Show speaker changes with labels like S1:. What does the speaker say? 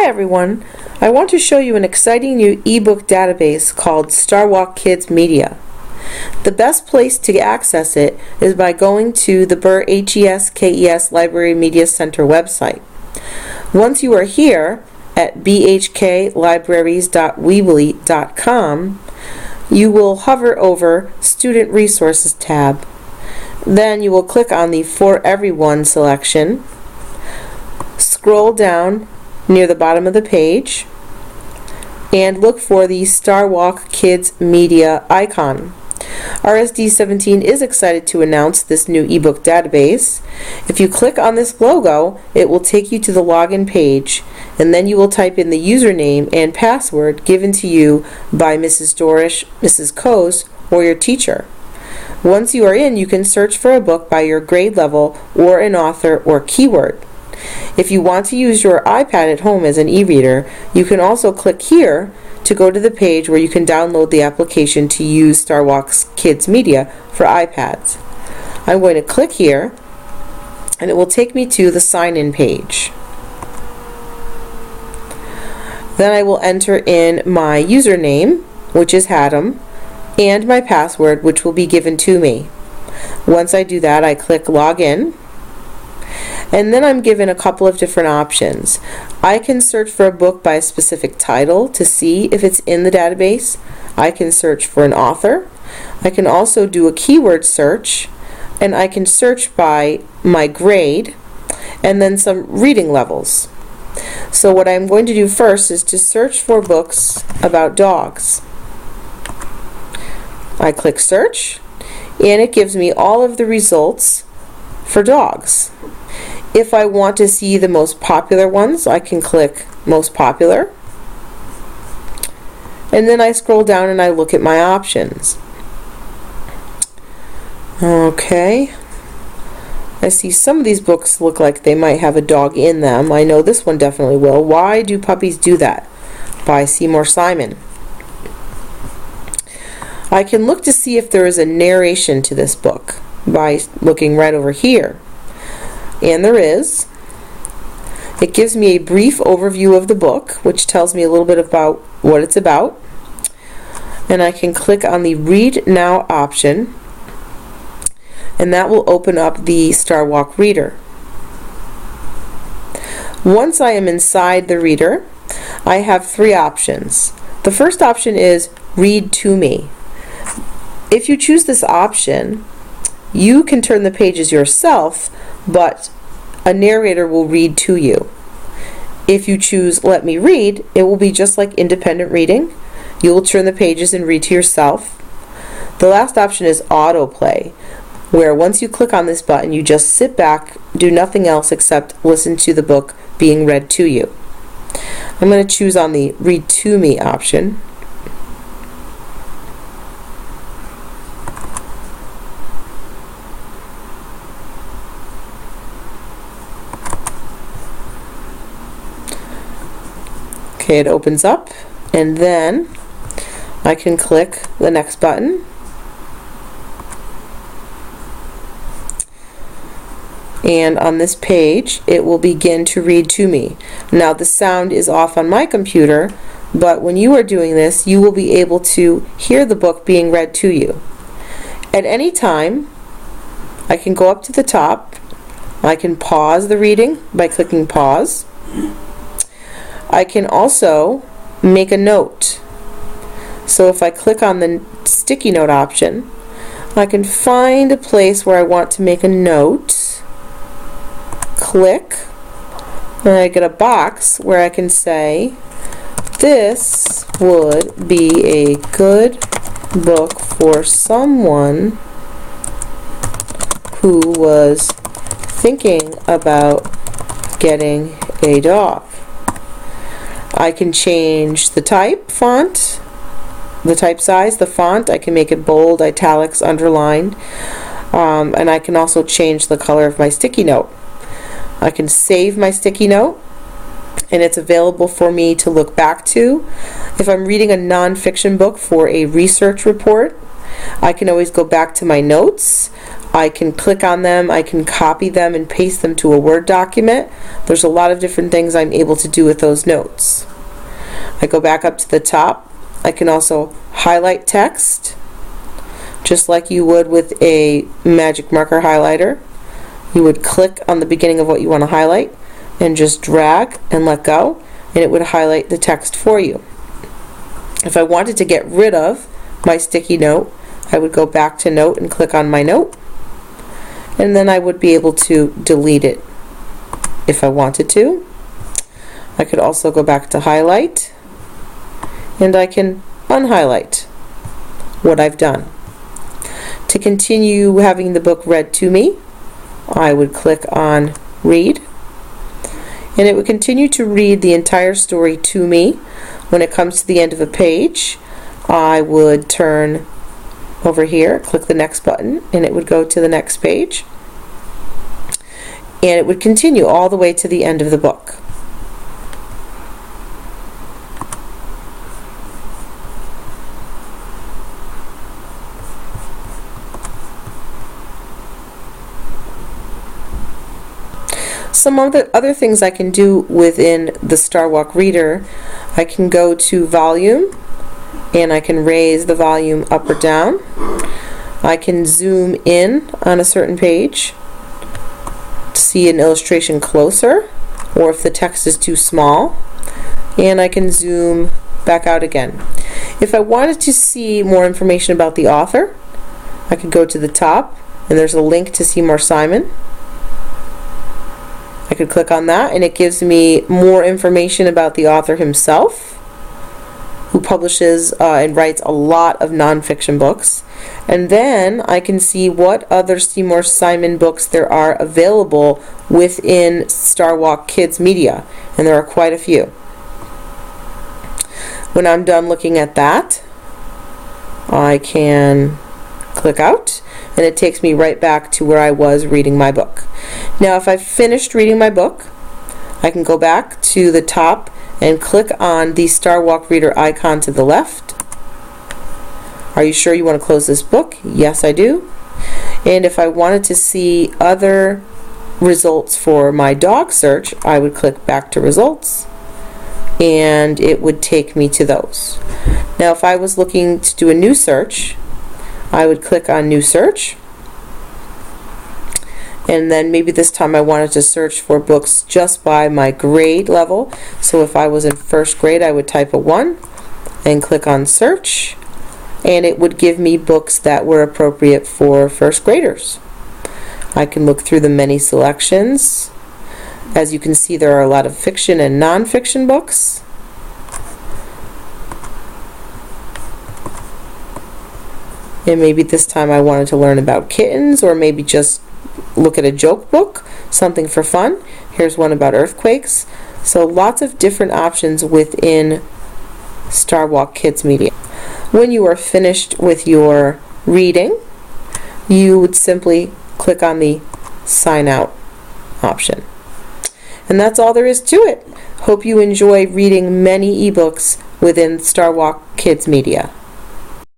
S1: Hi everyone! I want to show you an exciting new ebook database called StarWalk KidsMedia. The best place to access it is by going to the Burr HES-KES Library Media Center website. Once you are here at bhklibraries.weebly.com, you will hover over Student Resources tab. Then you will click on the For Everyone selection, scroll down near the bottom of the page, and look for the StarWalk KidsMedia icon. RSD17 is excited to announce this new ebook database. If you click on this logo, it will take you to the login page, and then you will type in the username and password given to you by Mrs. Dorish, Mrs. Coase, or your teacher. Once you are in, you can search for a book by your grade level or an author or keyword. If you want to use your iPad at home as an e-reader, you can also click here to go to the page where you can download the application to use StarWalk KidsMedia for iPads. I'm going to click here, and it will take me to the sign-in page. Then I will enter in my username, which is Haddam, and my password, which will be given to me. Once I do that, I click Login. And then I'm given a couple of different options. I can search for a book by a specific title to see if it's in the database. I can search for an author. I can also do a keyword search, and I can search by my grade and then some reading levels. So what I'm going to do first is to search for books about dogs. I click search, and it gives me all of the results for dogs. If I want to see the most popular ones, I can click Most Popular. And then I scroll down and I look at my options. Okay. I see some of these books look like they might have a dog in them. I know this one definitely will. Why Do Puppies Do That? By Seymour Simon. I can look to see if there is a narration to this book by looking right over here. And there is. It gives me a brief overview of the book, which tells me a little bit about what it's about. And I can click on the Read Now option, and that will open up the StarWalk Reader. Once I am inside the reader, I have three options. The first option is Read to Me. If you choose this option, you can turn the pages yourself, but a narrator will read to you. If you choose Let Me Read, it will be just like independent reading. You will turn the pages and read to yourself. The last option is Autoplay, where once you click on this button, you just sit back, do nothing else except listen to the book being read to you. I'm going to choose on the Read to Me option. Okay, it opens up, and then I can click the next button. And on this page, it will begin to read to me. Now, the sound is off on my computer, but when you are doing this, you will be able to hear the book being read to you. At any time, I can go up to the top. I can pause the reading by clicking pause. I can also make a note. So if I click on the sticky note option, I can find a place where I want to make a note, click, and I get a box where I can say, this would be a good book for someone who was thinking about getting a dog. I can change the type, font, the type size, the font. I can make it bold, italics, underlined, and I can also change the color of my sticky note. I can save my sticky note, and it's available for me to look back to. If I'm reading a nonfiction book for a research report, I can always go back to my notes. I can click on them, I can copy them and paste them to a Word document. There's a lot of different things I'm able to do with those notes. I go back up to the top. I can also highlight text, just like you would with a magic marker highlighter. You would click on the beginning of what you want to highlight and just drag and let go, and it would highlight the text for you. If I wanted to get rid of my sticky note, I would go back to Note and click on my note, and then I would be able to delete it if I wanted to. I could also go back to Highlight, and I can unhighlight what I've done. To continue having the book read to me, I would click on Read, and it would continue to read the entire story to me. When it comes to the end of a page, I would turn over here, click the next button, and it would go to the next page, and it would continue all the way to the end of the book. Some of the other things I can do within the StarWalk Reader, I can go to Volume, and I can raise the volume up or down. I can zoom in on a certain page to see an illustration closer, or if the text is too small, and I can zoom back out again. If I wanted to see more information about the author, I could go to the top, and there's a link to Seymour Simon. I could click on that, and it gives me more information about the author himself, who publishes and writes a lot of nonfiction books. And then I can see what other Seymour Simon books there are available within StarWalk KidsMedia, and there are quite a few. When I'm done looking at that, I can click out, and it takes me right back to where I was reading my book. Now, if I've finished reading my book, I can go back to the top and click on the StarWalk Reader icon to the left. Are you sure you want to close this book? Yes, I do. And if I wanted to see other results for my dog search, I would click back to results, and it would take me to those. Now, if I was looking to do a new search, I would click on New Search, and then maybe this time I wanted to search for books just by my grade level. So if I was in first grade, I would type a 1 and click on Search, and it would give me books that were appropriate for first graders. I can look through the many selections. As you can see, there are a lot of fiction and nonfiction books. And maybe this time I wanted to learn about kittens, or maybe just look at a joke book, something for fun. Here's one about earthquakes. So lots of different options within StarWalk KidsMedia. When you are finished with your reading, you would simply click on the Sign Out option. And that's all there is to it. Hope you enjoy reading many ebooks within StarWalk KidsMedia.